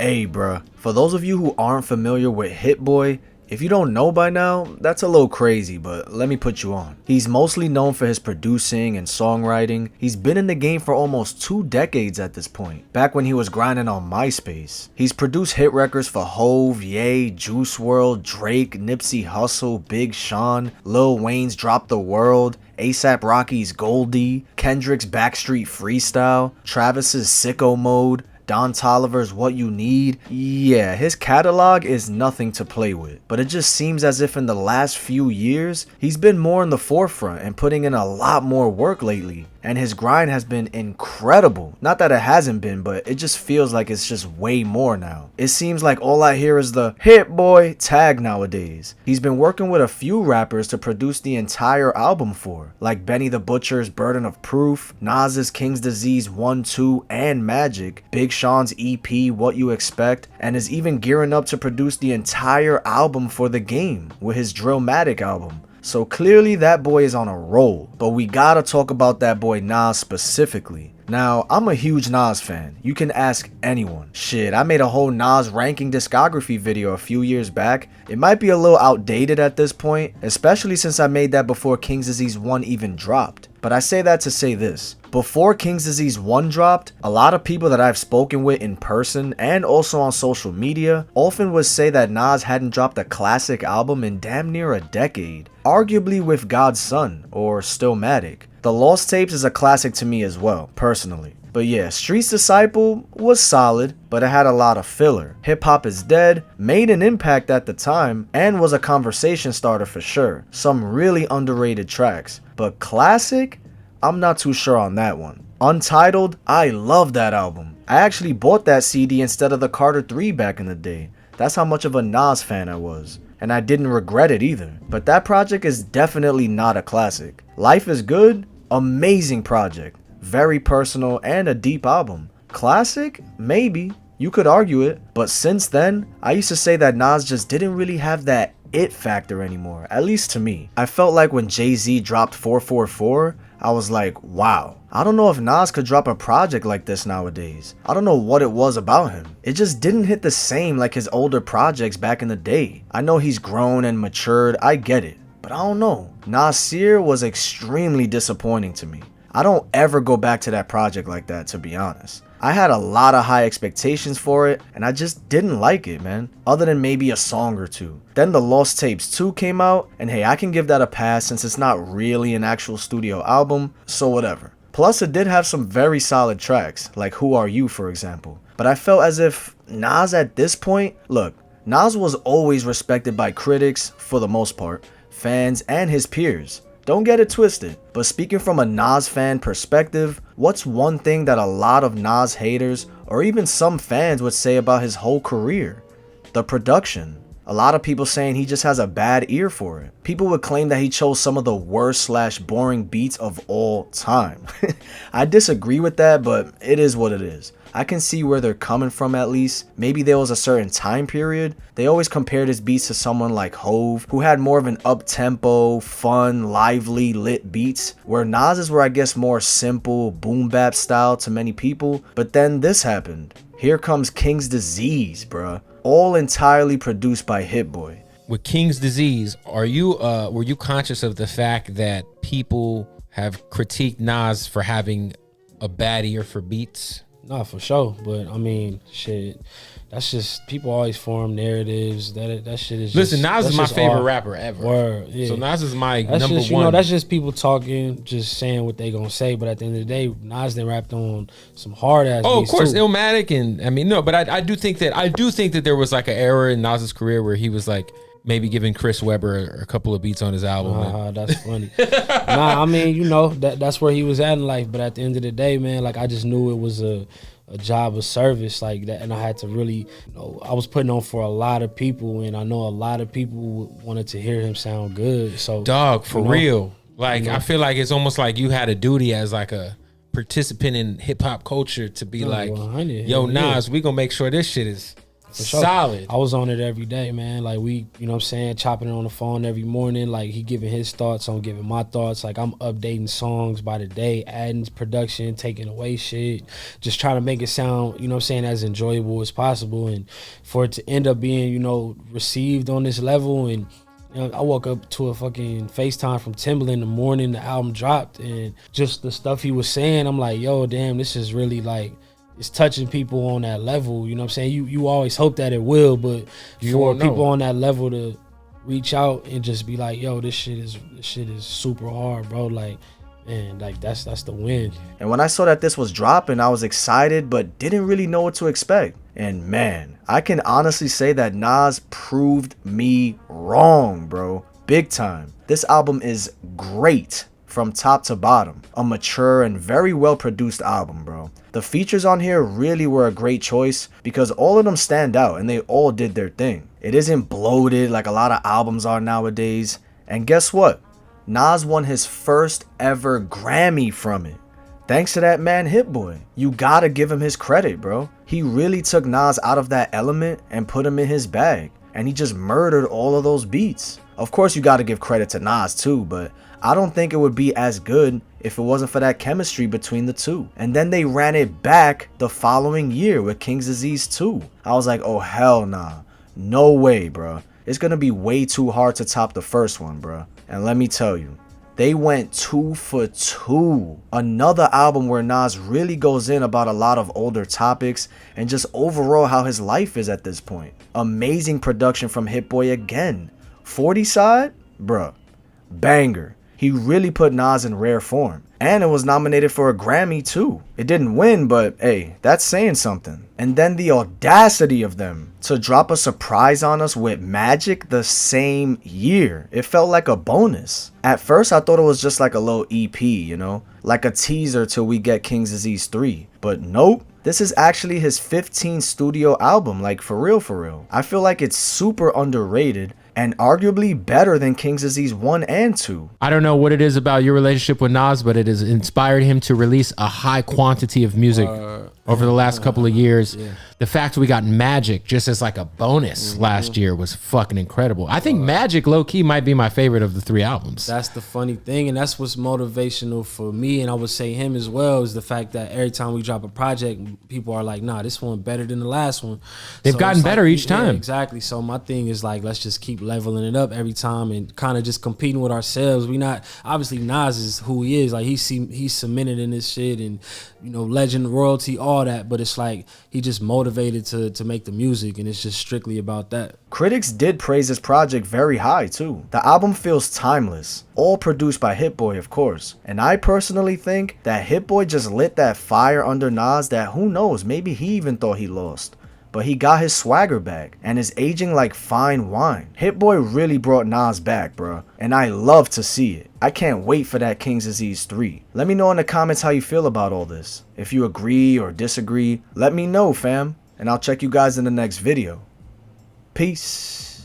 Hey bruh, for those of you who aren't familiar with HitBoy, if you don't know by now, that's a little crazy, but let me put you on. He's mostly known for his producing and songwriting. He's been in the game for almost 2 decades at this point, back when he was grinding on MySpace. He's produced hit records for Hove, Ye, Juice WRLD, Drake, Nipsey Hussle, Big Sean, Lil Wayne's Drop the World, A$AP Rocky's Goldie, Kendrick's Backstreet Freestyle, Travis's Sicko Mode, Don Toliver's What You Need. Yeah, his catalog is nothing to play with, but it just seems as if in the last few years, he's been more in the forefront and putting in a lot more work lately. And his grind has been incredible. Not that it hasn't been, but it just feels like it's just way more now. It seems like all I hear is the HitBoy tag nowadays. He's been working with a few rappers to produce the entire album for, like Benny the Butcher's Burden of Proof, Nas's King's Disease 1, 2, and Magic, Big Sean's EP What You Expect, and is even gearing up to produce the entire album for The Game with his Drillmatic album. So clearly that boy is on a roll, but we gotta talk about that boy Nas specifically. Now, I'm a huge Nas fan. You can ask anyone. Shit, I made a whole Nas ranking discography video a few years back. It might be a little outdated at this point, especially since I made that before King's Disease 1 even dropped. But I say that to say this. Before King's Disease 1 dropped, a lot of people that I've spoken with in person and also on social media often would say that Nas hadn't dropped a classic album in damn near a decade, arguably with God's Son or Stillmatic. The Lost Tapes is a classic to me as well, personally. But yeah, Street's Disciple was solid, but it had a lot of filler. Hip Hop is Dead made an impact at the time and was a conversation starter for sure. Some really underrated tracks. But classic? I'm not too sure on that one. Untitled, I love that album. I actually bought that CD instead of the Carter 3 back in the day. That's how much of a Nas fan I was. And I didn't regret it either. But that project is definitely not a classic. Life is Good, amazing project. Very personal and a deep album. Classic? Maybe. You could argue it. But since then, I used to say that Nas just didn't really have that it factor anymore, at least to me. I felt like when Jay-Z dropped 444, I was like, wow. I don't know if Nas could drop a project like this nowadays. I don't know what it was about him. It just didn't hit the same like his older projects back in the day. I know he's grown and matured, I get it. But I don't know. Nasir was extremely disappointing to me. I don't ever go back to that project like that, to be honest. I had a lot of high expectations for it, and I just didn't like it, man. Other than maybe a song or two. Then the Lost Tapes 2 came out, and hey, I can give that a pass since it's not really an actual studio album, so whatever. Plus, it did have some very solid tracks, like Who Are You, for example. But I felt as if Nas at this point, look, Nas was always respected by critics, for the most part, fans, and his peers. Don't get it twisted, but speaking from a Nas fan perspective, what's one thing that a lot of Nas haters or even some fans would say about his whole career? The production. A lot of people saying he just has a bad ear for it. People would claim that he chose some of the worst / boring beats of all time. I disagree with that, but it is what it is. I can see where they're coming from at least. Maybe there was a certain time period. They always compared his beats to someone like Hove, who had more of an up-tempo, fun, lively, lit beats, where Nas's were I guess more simple, boom bap style to many people. But then this happened. Here comes King's Disease, bruh. All entirely produced by HitBoy. With King's Disease, were you conscious of the fact that people have critiqued Nas for having a bad ear for beats? Nah, for sure. But I mean, shit, that's just people always form narratives. That shit is. Listen, just, Nas is my favorite rapper ever. Word, yeah. So Nas is my that's number just, one. That's just people talking, just saying what they gonna say. But at the end of the day, Nas then rapped on some hard ass. Oh, of beats course, too. Illmatic, and I mean no, but I do think that there was like an era in Nas's career where he was like maybe giving Chris Webber a couple of beats on his album. That's funny. Nah, I mean, that's where he was at in life. But at the end of the day, man, like I just knew it was a job of service like that, and I had to really, I was putting on for a lot of people, and I know a lot of people wanted to hear him sound good. So, dog, for real, like I feel like it's almost like you had a duty as like a participant in hip hop culture to be like, 100, yo, Nas, we gonna make sure this shit is For sure. Solid. I was on it every day, man. Like we, you know what I'm saying, chopping it on the phone every morning. Like he giving his thoughts, I'm giving my thoughts. Like I'm updating songs by the day, adding production, taking away shit, just trying to make it sound, you know what I'm saying, as enjoyable as possible. And for it to end up being, you know, received on this level. And you know, I woke up to a fucking FaceTime from Timbaland in the morning, the album dropped, and just the stuff he was saying, I'm like, yo, damn, this is really like, it's touching people on that level. You know what I'm saying? You always hope that it will, but for people on that level to reach out and just be like, yo, this shit is super hard, bro. Like, man, like that's the win. And when I saw that this was dropping, I was excited but didn't really know what to expect. And man, I can honestly say that Nas proved me wrong, bro. Big time. This album is great from top to bottom. A mature and very well produced album, bro. The features on here really were a great choice because all of them stand out and they all did their thing. It isn't bloated like a lot of albums are nowadays. And guess what? Nas won his first ever Grammy from it. Thanks to that man HitBoy. You gotta give him his credit, bro. He really took Nas out of that element and put him in his bag. And he just murdered all of those beats. Of course you gotta give credit to Nas too, but I don't think it would be as good if it wasn't for that chemistry between the two. And then they ran it back the following year with King's Disease 2. I was like, oh hell nah. No way, bro. It's gonna be way too hard to top the first one, bro. And let me tell you, they went 2 for 2. Another album where Nas really goes in about a lot of older topics and just overall how his life is at this point. Amazing production from HitBoy again. 40 side? Bruh. Banger. He really put Nas in rare form. And it was nominated for a Grammy too. It didn't win, but hey, that's saying something. And then the audacity of them to drop a surprise on us with Magic the same year. It felt like a bonus. At first I thought it was just like a little EP, you know, like a teaser till we get King's Disease 3. But nope. This is actually his 15th studio album, like for real for real. I feel like it's super underrated and arguably better than King's Disease 1 and 2. I don't know what it is about your relationship with Nas, but it has inspired him to release a high quantity of music over the last couple of years. Yeah. The fact we got Magic just as like a bonus last year was fucking incredible. I think Magic low-key might be my favorite of the 3 albums. That's the funny thing, and that's what's motivational for me, and I would say him as well, is the fact that every time we drop a project, people are like, nah, this one better than the last one. They've gotten better each time. Yeah, exactly. So my thing is like, let's just keep leveling it up every time and kind of just competing with ourselves. We not, obviously Nas is who he is. Like he's cemented in this shit and, you know, legend, royalty, all that. But it's like he just motivated to make the music, and it's just strictly about that. Critics did praise this project very high too. The album feels timeless, all produced by HitBoy of course. And I personally think that HitBoy just lit that fire under Nas that who knows, maybe he even thought he lost. But he got his swagger back and is aging like fine wine. HitBoy really brought Nas back, bro. And I love to see it. I can't wait for that King's Disease 3. Let me know in the comments how you feel about all this. If you agree or disagree, let me know, fam. And I'll check you guys in the next video. Peace.